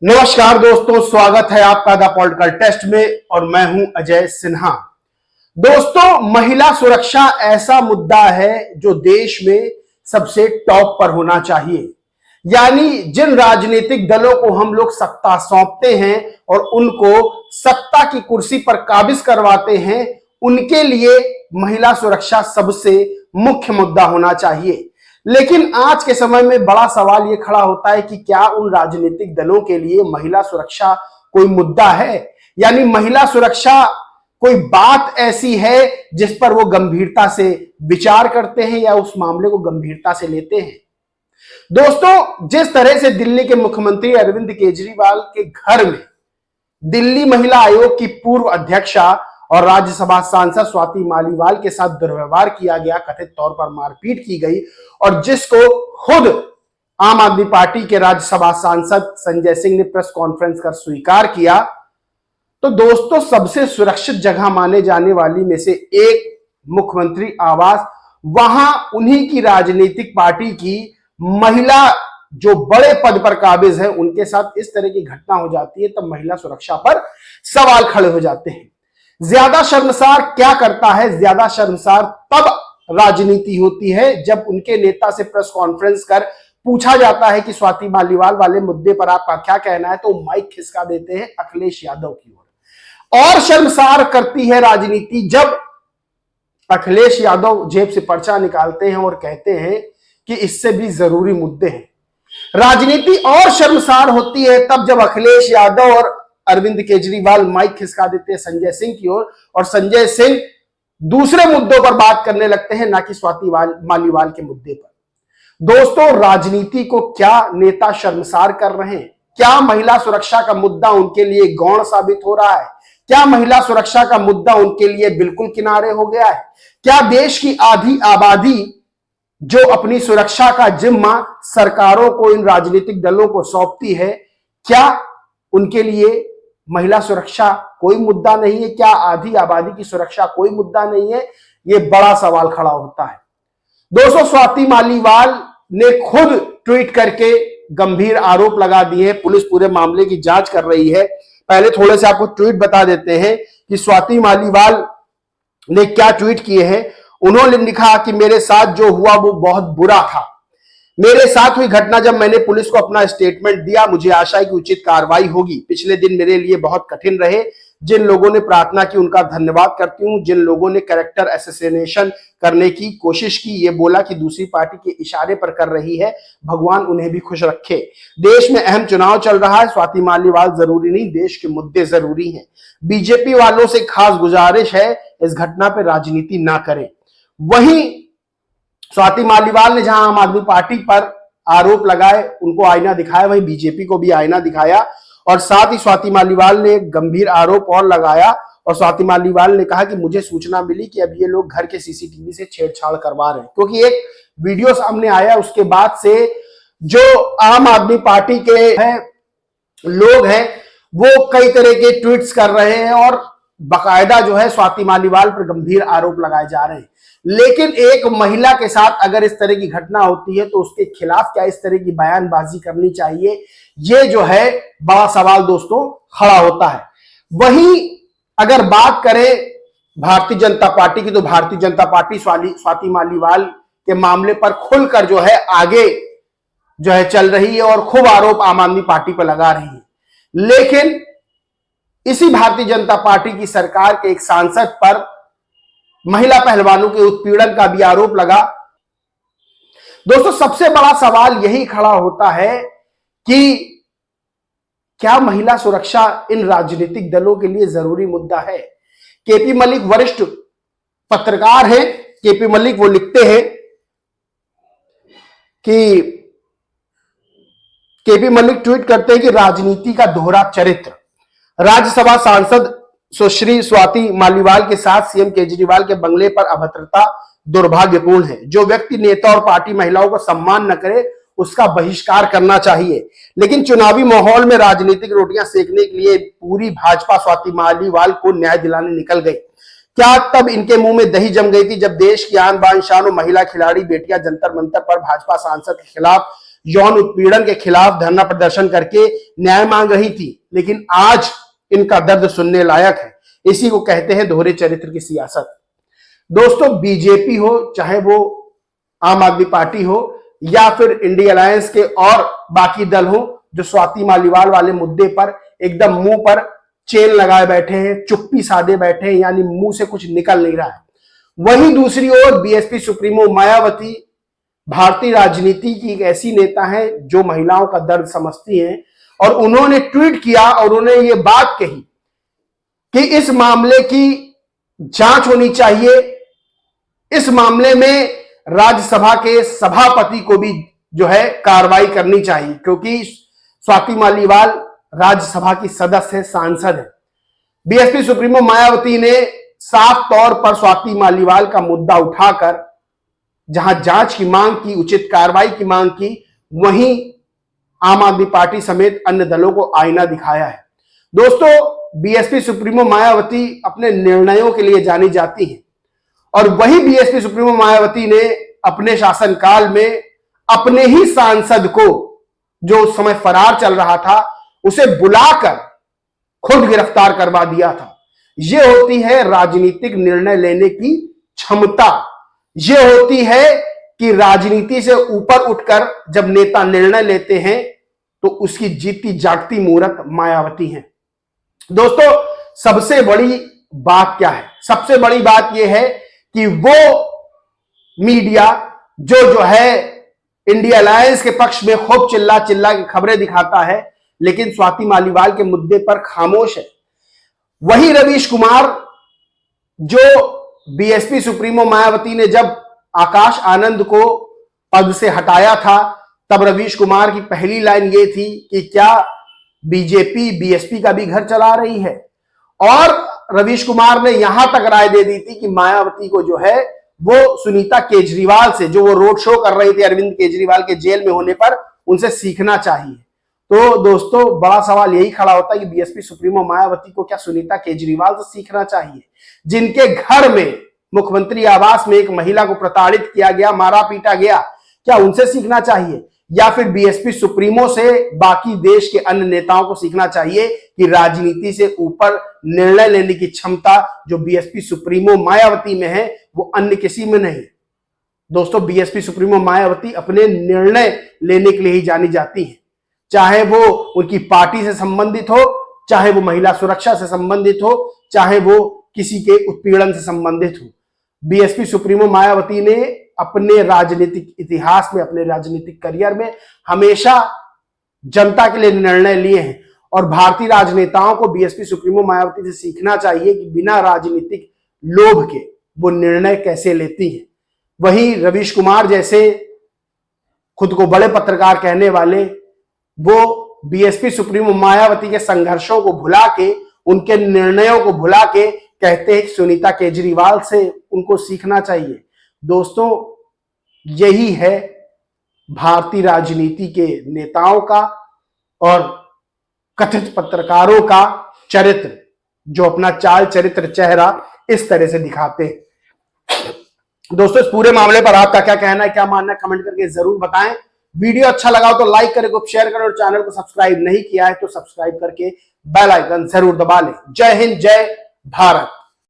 नमस्कार दोस्तों, स्वागत है आपका द पॉलिटिकल टेस्ट में और मैं हूं अजय सिन्हा। दोस्तों, महिला सुरक्षा ऐसा मुद्दा है जो देश में सबसे टॉप पर होना चाहिए। यानी जिन राजनीतिक दलों को हम लोग सत्ता सौंपते हैं और उनको सत्ता की कुर्सी पर काबिज करवाते हैं, उनके लिए महिला सुरक्षा सबसे मुख्य मुद्दा होना चाहिए। लेकिन आज के समय में बड़ा सवाल यह खड़ा होता है कि क्या उन राजनीतिक दलों के लिए महिला सुरक्षा कोई मुद्दा है? यानी महिला सुरक्षा कोई बात ऐसी है जिस पर वो गंभीरता से विचार करते हैं या उस मामले को गंभीरता से लेते हैं? दोस्तों, जिस तरह से दिल्ली के मुख्यमंत्री अरविंद केजरीवाल के घर में दिल्ली महिला आयोग की पूर्व अध्यक्षा और राज्यसभा सांसद स्वाति मालीवाल के साथ दुर्व्यवहार किया गया, कथित तौर पर मारपीट की गई और जिसको खुद आम आदमी पार्टी के राज्यसभा सांसद संजय सिंह ने प्रेस कॉन्फ्रेंस कर स्वीकार किया, तो दोस्तों सबसे सुरक्षित जगह माने जाने वाली में से एक मुख्यमंत्री आवास, वहां उन्हीं की राजनीतिक पार्टी की महिला जो बड़े पद पर काबिज है उनके साथ इस तरह की घटना हो जाती है, तब महिला सुरक्षा पर सवाल खड़े हो जाते हैं। ज्यादा शर्मसार क्या करता है? ज्यादा शर्मसार तब राजनीति होती है जब उनके नेता से प्रेस कॉन्फ्रेंस कर पूछा जाता है कि स्वाति मालीवाल वाले मुद्दे पर आपका क्या कहना है, तो माइक खिसका देते हैं अखिलेश यादव की ओर। और शर्मसार करती है राजनीति जब अखिलेश यादव जेब से पर्चा निकालते हैं और कहते हैं कि इससे भी जरूरी मुद्दे हैं। राजनीति और शर्मसार होती है तब जब अखिलेश यादव और अरविंद केजरीवाल माइक खिसका देते हैं संजय सिंह की ओर और संजय सिंह दूसरे मुद्दों पर बात करने लगते हैं, ना कि स्वाति मालीवाल के मुद्दे पर। दोस्तों, राजनीति को क्या नेता शर्मसार कर रहे हैं? क्या महिला सुरक्षा का मुद्दा उनके लिए गौण साबित हो रहा है? क्या महिला सुरक्षा का मुद्दा उनके लिए बिल्कुल किनारे हो गया है? क्या देश की आधी आबादी जो अपनी सुरक्षा का जिम्मा सरकारों को, इन राजनीतिक दलों को सौंपती है, क्या उनके लिए महिला सुरक्षा कोई मुद्दा नहीं है? क्या आधी आबादी की सुरक्षा कोई मुद्दा नहीं है? यह बड़ा सवाल खड़ा होता है। दोस्तों, स्वाति मालीवाल ने खुद ट्वीट करके गंभीर आरोप लगा दिए हैं। पुलिस पूरे मामले की जांच कर रही है। पहले थोड़े से आपको ट्वीट बता देते हैं कि स्वाति मालीवाल ने क्या ट्वीट किए हैं। उन्होंने लिखा कि मेरे साथ जो हुआ वो बहुत बुरा था। मेरे साथ हुई घटना जब मैंने पुलिस को अपना स्टेटमेंट दिया, मुझे आशा है कि उचित कार्रवाई होगी। पिछले दिन मेरे लिए बहुत कठिन रहे। जिन लोगों ने प्रार्थना की उनका धन्यवाद करती हूं। जिन लोगों ने कैरेक्टर असैसिनेशन करने की कोशिश की, ये बोला कि दूसरी पार्टी के इशारे पर कर रही है, भगवान उन्हें भी खुश रखे। देश में अहम चुनाव चल रहा है। स्वाति मालीवाल जरूरी नहीं, देश के मुद्दे जरूरी हैं। बीजेपी वालों से खास गुजारिश है, इस घटना पर राजनीति ना करें। वहीं स्वाति मालीवाल ने जहां आम आदमी पार्टी पर आरोप लगाए, उनको आईना दिखाया, वहीं बीजेपी को भी आईना दिखाया और साथ ही स्वाति मालीवाल ने गंभीर आरोप और लगाया और स्वाति मालीवाल ने कहा कि मुझे सूचना मिली कि अब ये लोग घर के सीसीटीवी से छेड़छाड़ करवा रहे हैं, क्योंकि एक वीडियो सामने आया। उसके बाद से जो आम आदमी पार्टी के हैं लोग हैं वो कई तरह के ट्वीट्स कर रहे हैं और बाकायदा जो है स्वाति मालीवाल पर गंभीर आरोप लगाए जा रहे हैं। लेकिन एक महिला के साथ अगर इस तरह की घटना होती है तो उसके खिलाफ क्या इस तरह की बयानबाजी करनी चाहिए? ये जो है बड़ा सवाल दोस्तों खड़ा होता है। वहीं अगर बात करें भारतीय जनता पार्टी की, तो भारतीय जनता पार्टी स्वाति मालीवाल के मामले पर खुलकर जो है आगे जो है चल रही है और खूब आरोप आम आदमी पार्टी पर लगा रही है। लेकिन इसी भारतीय जनता पार्टी की सरकार के एक सांसद पर महिला पहलवानों के उत्पीड़न का भी आरोप लगा। दोस्तों, सबसे बड़ा सवाल यही खड़ा होता है कि क्या महिला सुरक्षा इन राजनीतिक दलों के लिए जरूरी मुद्दा है? केपी मलिक वरिष्ठ पत्रकार हैं। केपी मलिक वो लिखते हैं कि केपी मलिक ट्वीट करते हैं कि राजनीति का दोहरा चरित्र। राज्यसभा सांसद सुश्री स्वाति मालीवाल के साथ सीएम केजरीवाल के बंगले पर अभद्रता दुर्भाग्यपूर्ण है। जो व्यक्ति नेता और पार्टी महिलाओं को सम्मान न करे उसका बहिष्कार करना चाहिए। लेकिन चुनावी माहौल में राजनीतिक रोटियां सेकने के लिए पूरी भाजपा स्वाति मालीवाल को न्याय दिलाने निकल गई। क्या तब इनके मुंह में दही जम गई थी जब देश की आन बान शान महिला खिलाड़ी बेटियां जंतर मंतर पर भाजपा सांसद के खिलाफ यौन उत्पीड़न के खिलाफ धरना प्रदर्शन करके न्याय मांग रही थी, लेकिन आज इनका दर्द सुनने लायक है। इसी को कहते हैं दोहरे चरित्र की सियासत। दोस्तों, बीजेपी हो, चाहे वो आम आदमी पार्टी हो या फिर इंडिया अलायंस के और बाकी दल हो, जो स्वाति मालीवाल वाले मुद्दे पर एकदम मुंह पर चेन लगाए बैठे हैं, चुप्पी साधे बैठे हैं, यानी मुंह से कुछ निकल नहीं रहा है। वहीं दूसरी ओर बीएसपी सुप्रीमो मायावती भारतीय राजनीति की एक ऐसी नेता है जो महिलाओं का दर्द समझती हैं, और उन्होंने ट्वीट किया और उन्होंने ये बात कही कि इस मामले की जांच होनी चाहिए, इस मामले में राज्यसभा के सभापति को भी जो है कार्रवाई करनी चाहिए, क्योंकि स्वाति मालीवाल राज्यसभा की सदस्य है, सांसद है। बीएसपी सुप्रीमो मायावती ने साफ तौर पर स्वाति मालीवाल का मुद्दा उठाकर जहां जांच की मांग की, उचित कार्रवाई की मांग की, वहीं आम आदमी पार्टी समेत अन्य दलों को आईना दिखाया है। दोस्तों, बीएसपी सुप्रीमो मायावती अपने निर्णयों के लिए जानी जाती है, और वही बीएसपी सुप्रीमो मायावती ने अपने शासनकाल में अपने ही सांसद को, जो उस समय फरार चल रहा था, उसे बुलाकर खुद गिरफ्तार करवा दिया था। यह होती है राजनीतिक निर्णय लेने की क्षमता। यह होती है कि राजनीति से ऊपर उठकर जब नेता निर्णय लेते हैं तो उसकी जीती जागती मूरत मायावती है। दोस्तों, सबसे बड़ी बात क्या है? सबसे बड़ी बात यह है कि वो मीडिया जो है इंडिया अलायंस के पक्ष में खूब चिल्ला चिल्ला के खबरें दिखाता है, लेकिन स्वाति मालीवाल के मुद्दे पर खामोश है। वही रवीश कुमार, जो बीएसपी सुप्रीमो मायावती ने जब आकाश आनंद को पद से हटाया था, तब रवीश कुमार की पहली लाइन ये थी कि क्या बीजेपी बीएसपी का भी घर चला रही है। और रवीश कुमार ने यहां तक राय दे दी थी कि मायावती को जो है वो सुनीता केजरीवाल से, जो वो रोड शो कर रहे थे अरविंद केजरीवाल के जेल में होने पर, उनसे सीखना चाहिए। तो दोस्तों, बड़ा सवाल यही खड़ा होता है कि बीएसपी सुप्रीमो मायावती को क्या सुनीता केजरीवाल से सीखना चाहिए, जिनके घर में मुख्यमंत्री आवास में एक महिला को प्रताड़ित किया गया, मारा पीटा गया? क्या उनसे सीखना चाहिए, या फिर बीएसपी सुप्रीमो से बाकी देश के अन्य नेताओं को सीखना चाहिए कि राजनीति से ऊपर निर्णय लेने की क्षमता जो बीएसपी सुप्रीमो मायावती में है वो अन्य किसी में नहीं। दोस्तों, बीएसपी सुप्रीमो मायावती अपने निर्णय लेने के लिए ही जानी जाती है, चाहे वो उनकी पार्टी से संबंधित हो, चाहे वो महिला सुरक्षा से संबंधित हो, चाहे वो किसी के उत्पीड़न से संबंधित हो। बीएसपी सुप्रीमो मायावती ने अपने राजनीतिक इतिहास में, अपने राजनीतिक करियर में हमेशा जनता के लिए निर्णय लिए हैं, और भारतीय राजनेताओं को बीएसपी सुप्रीमो मायावती से सीखना चाहिए कि बिना राजनीतिक लोभ के वो निर्णय कैसे लेती हैं। वहीं रवीश कुमार जैसे खुद को बड़े पत्रकार कहने वाले, वो बीएसपी सुप्रीमो मायावती के संघर्षों को भुला के, उनके निर्णयों को भुला के कहते हैं कि सुनीता केजरीवाल से उनको सीखना चाहिए। दोस्तों, यही है भारतीय राजनीति के नेताओं का और कथित पत्रकारों का चरित्र, जो अपना चाल चरित्र चेहरा इस तरह से दिखाते हैं। दोस्तों, इस पूरे मामले पर आपका क्या कहना है, क्या मानना है, कमेंट करके जरूर बताएं। वीडियो अच्छा लगा हो तो लाइक करें, ग्रुप शेयर करें, और चैनल को सब्सक्राइब नहीं किया है तो सब्सक्राइब करके बेल आइकन जरूर दबा लें। जय हिंद, जय भारत।